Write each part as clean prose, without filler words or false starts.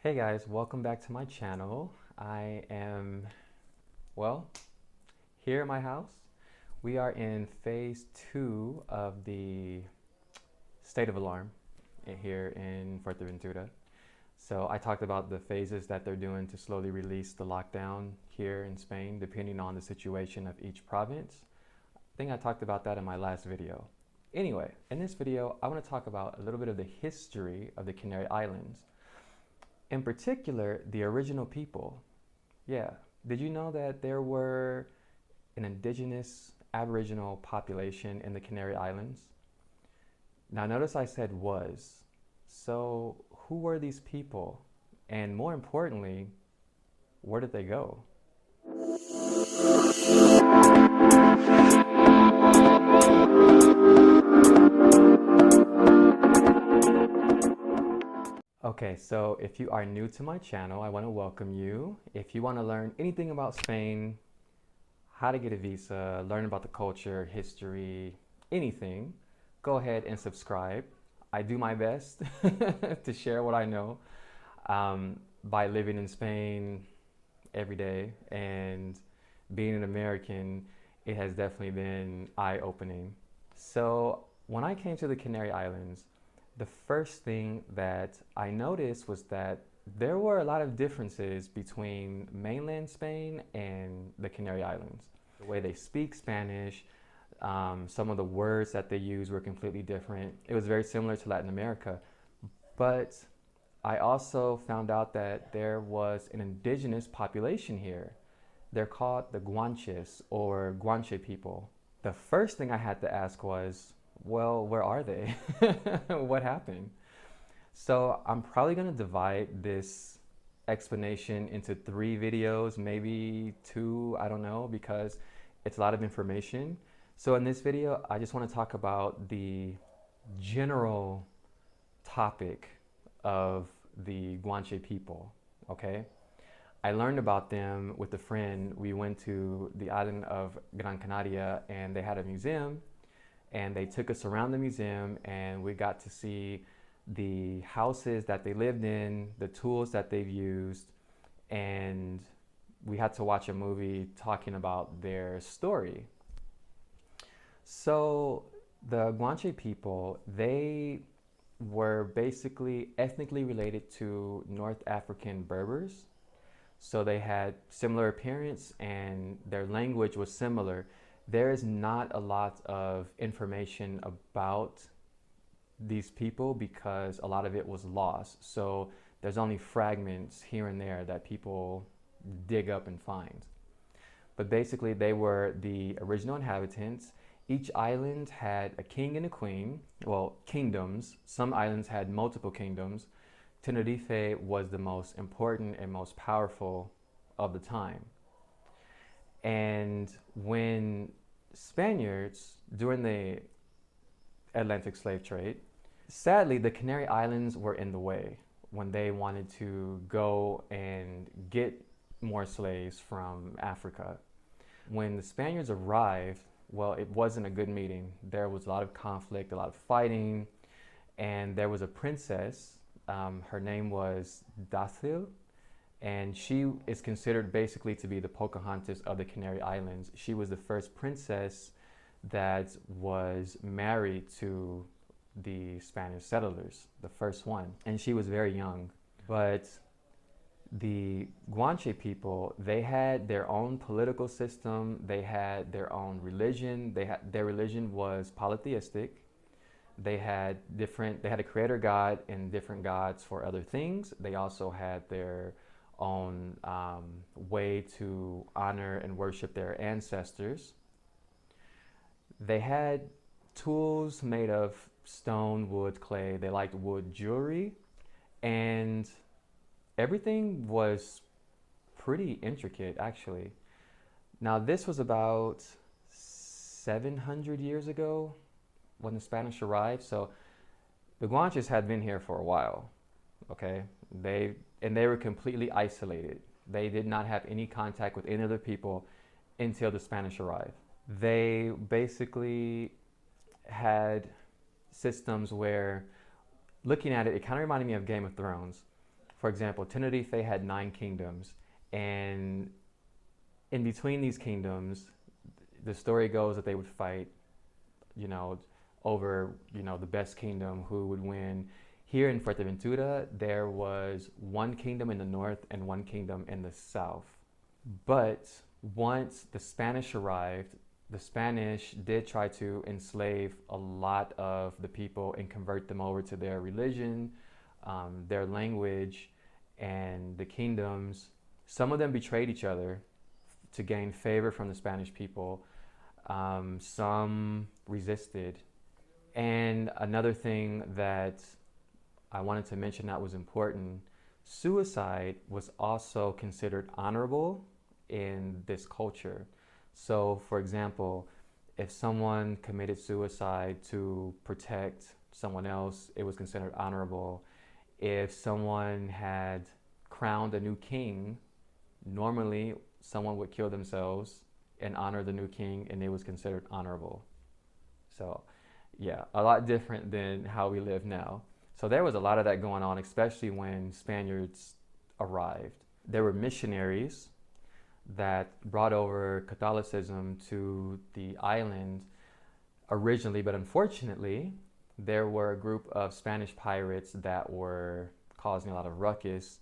Hey guys, welcome back to my channel. I am, well, here at my house. We are in phase 2 of the state of alarm here in Fuerteventura. So I talked about the phases that they're doing to slowly release the lockdown here in Spain, depending on the situation of each province. I think I talked about that in my last video. Anyway, in this video, I want to talk about a little bit of the history of the Canary Islands. In particular, the original people. Yeah, did you know that there were an indigenous Aboriginal population in the Canary Islands? Now notice I said was. So who were these people? And more importantly, where did they go? Okay, so if you are new to my channel, I want to welcome you. If you want to learn anything about Spain, how to get a visa, learn about the culture, history, anything, go ahead and subscribe. I do my best to share what I know by living in Spain every day, and being an American, it has definitely been eye-opening. So when I came to the Canary Islands, the first thing that I noticed was that there were a lot of differences between mainland Spain and the Canary Islands. The way they speak Spanish, some of the words that they use were completely different. It was very similar to Latin America. But I also found out that there was an indigenous population here. They're called the Guanches, or Guanche people. The first thing I had to ask was, well, where are they? What happened? So I'm probably going to divide this explanation into 3 videos, maybe 2, I don't know, because it's a lot of information. So in this video, I just want to talk about the general topic of the Guanche people, okay? I learned about them with a friend. We went to the island of Gran Canaria and they had a museum, and they took us around the museum and we got to see the houses that they lived in, the tools that they've used, and we had to watch a movie talking about their story. So the Guanche people, they were basically ethnically related to North African Berbers. So they had similar appearance and their language was similar. There is not a lot of information about these people because a lot of it was lost. So there's only fragments here and there that people dig up and find. But basically they were the original inhabitants. Each island had a king and a queen, well, kingdoms. Some islands had multiple kingdoms. Tenerife was the most important and most powerful of the time. And when Spaniards, during the Atlantic slave trade, sadly, the Canary Islands were in the way when they wanted to go and get more slaves from Africa. When the Spaniards arrived, well, it wasn't a good meeting. There was a lot of conflict, a lot of fighting, and there was a princess. Her name was Dacil, and she is considered basically to be the Pocahontas of the Canary Islands. She was the first princess that was married to the Spanish settlers, the first one, and she was very young. But the Guanche people, they had their own political system, they had their own religion, their religion was polytheistic. They had a creator god and different gods for other things. They also had their own way to honor and worship their ancestors. They had tools made of stone, wood, clay. They liked wood jewelry, and everything was pretty intricate, actually. Now, this was about 700 years ago when the Spanish arrived. So the Guanches had been here for a while, okay? They were completely isolated. They did not have any contact with any other people until the Spanish arrived. They basically had systems where, looking at it, it kind of reminded me of Game of Thrones. For example, Tenerife had 9 kingdoms, and in between these kingdoms, the story goes that they would fight, you know, over, the best kingdom, who would win. Here in Fuerteventura, there was one kingdom in the north and one kingdom in the south. But once the Spanish arrived, the Spanish did try to enslave a lot of the people and convert them over to their religion, their language, and the kingdoms. Some of them betrayed each other to gain favor from the Spanish people. Some resisted. And another thing that I wanted to mention that was important, suicide was also considered honorable in this culture. So, for example, if someone committed suicide to protect someone else, it was considered honorable. If someone had crowned a new king, normally someone would kill themselves and honor the new king, and it was considered honorable. So, yeah, a lot different than how we live now. So there was a lot of that going on, especially when Spaniards arrived. There were missionaries that brought over Catholicism to the island originally, but unfortunately, there were a group of Spanish pirates that were causing a lot of ruckus,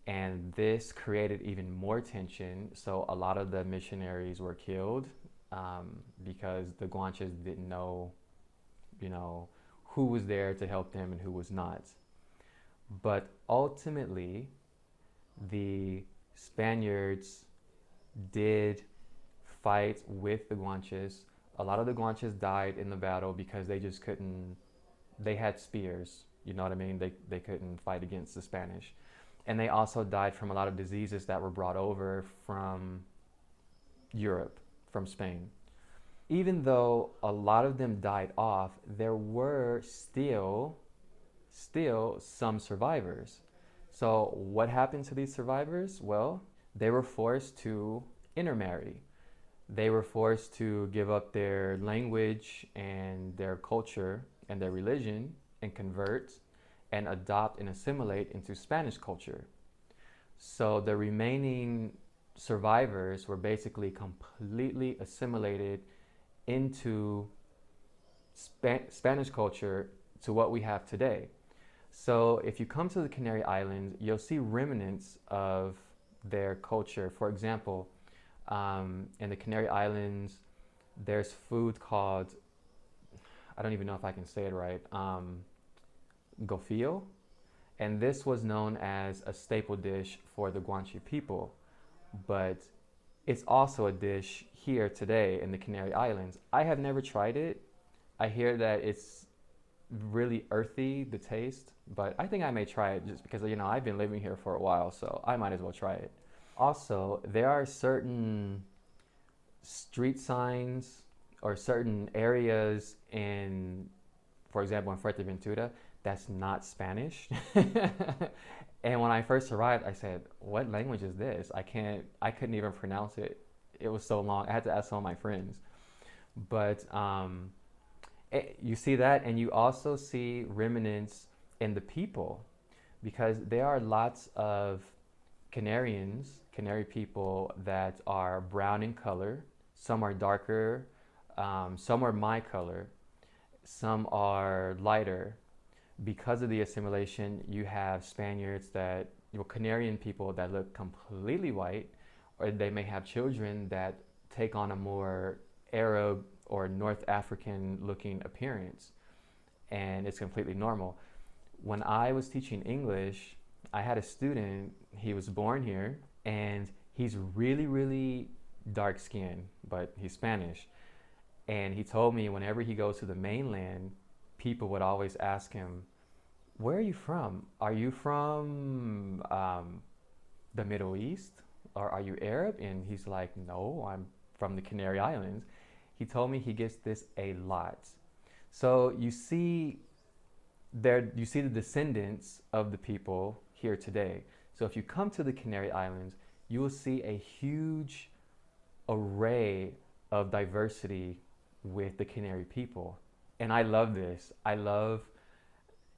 and this created even more tension. So a lot of the missionaries were killed because the Guanches didn't know, who was there to help them and who was not. But ultimately, the Spaniards did fight with the Guanches. A lot of the Guanches died in the battle because they just couldn't, they had spears, you know what I mean? They couldn't fight against the Spanish. And they also died from a lot of diseases that were brought over from Europe, from Spain. Even though a lot of them died off, there were still some survivors. So what happened to these survivors? Well, they were forced to intermarry. They were forced to give up their language and their culture and their religion and convert and adopt and assimilate into Spanish culture. So the remaining survivors were basically completely assimilated into Spanish culture to what we have today. So if you come to the Canary Islands, you'll see remnants of their culture. For example, in the Canary Islands, there's food called, I don't even know if I can say it right, gofio. And this was known as a staple dish for the Guanche people. But it's also a dish here today in the Canary Islands. I have never tried it. I hear that it's really earthy, the taste, but I think I may try it just because, I've been living here for a while, so I might as well try it. Also, there are certain street signs or certain areas in, for example, in Fuerteventura, that's not Spanish. And when I first arrived, I said, what language is this? I couldn't even pronounce it. It was so long. I had to ask some of my friends. But you see that, and you also see remnants in the people, because there are lots of Canary people that are brown in color. Some are darker, some are my color, some are lighter. Because of the assimilation, you have Spaniards that, Canarian people that look completely white, or they may have children that take on a more Arab or North African looking appearance, and it's completely normal. When I was teaching English, I had a student, he was born here, and he's really, really dark skinned, but he's Spanish. And he told me whenever he goes to the mainland, people would always ask him, where are you from? Are you from the Middle East? Or are you Arab? And he's like, no, I'm from the Canary Islands. He told me he gets this a lot. So you see the descendants of the people here today. So if you come to the Canary Islands, you will see a huge array of diversity with the Canary people. And I love this. I love,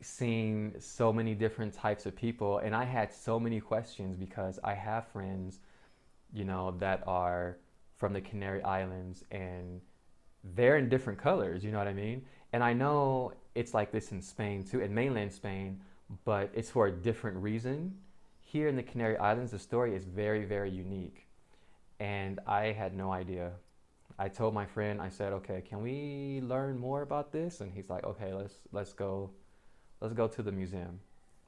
seeing so many different types of people, and I had so many questions because I have friends, that are from the Canary Islands, and they're in different colors, you know what I mean? And I know it's like this in Spain too, in mainland Spain, but it's for a different reason. Here in the Canary Islands, the story is very, very unique. And I had no idea. I told my friend, I said, okay, can we learn more about this? And he's like, okay, let's go to the museum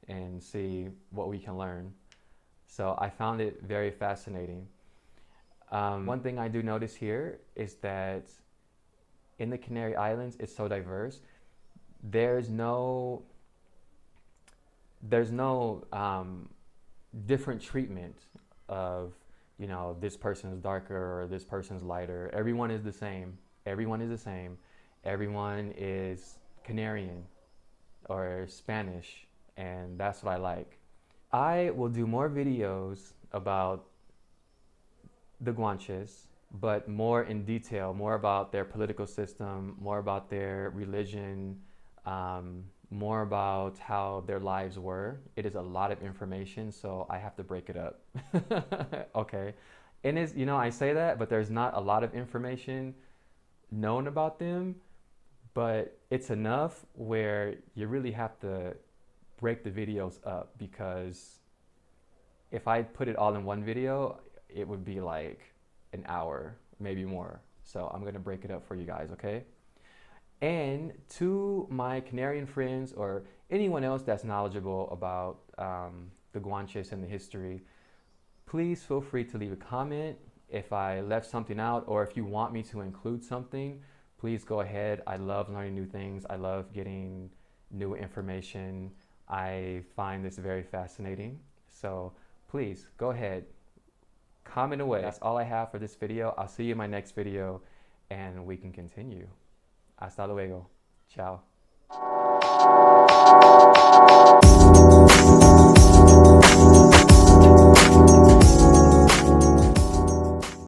and see what we can learn. So I found it very fascinating. One thing I do notice here is that in the Canary Islands, it's so diverse. There's no different treatment of, this person is darker or this person's lighter. Everyone is the same. Everyone is the same. Everyone is Canarian or Spanish, and that's what I like. I will do more videos about the Guanches, but more in detail, more about their political system, more about their religion, more about how their lives were. It is a lot of information, so I have to break it up. Okay. And it's, I say that, but there's not a lot of information known about them, but it's enough where you really have to break the videos up, because if I put it all in one video, it would be like an hour, maybe more. So I'm gonna break it up for you guys, okay? And to my Canarian friends or anyone else that's knowledgeable about the Guanches and the history, please feel free to leave a comment. If I left something out, or if you want me to include something, please go ahead. I love learning new things. I love getting new information. I find this very fascinating. So please go ahead, comment away. That's all I have for this video. I'll see you in my next video and we can continue. Hasta luego. Ciao.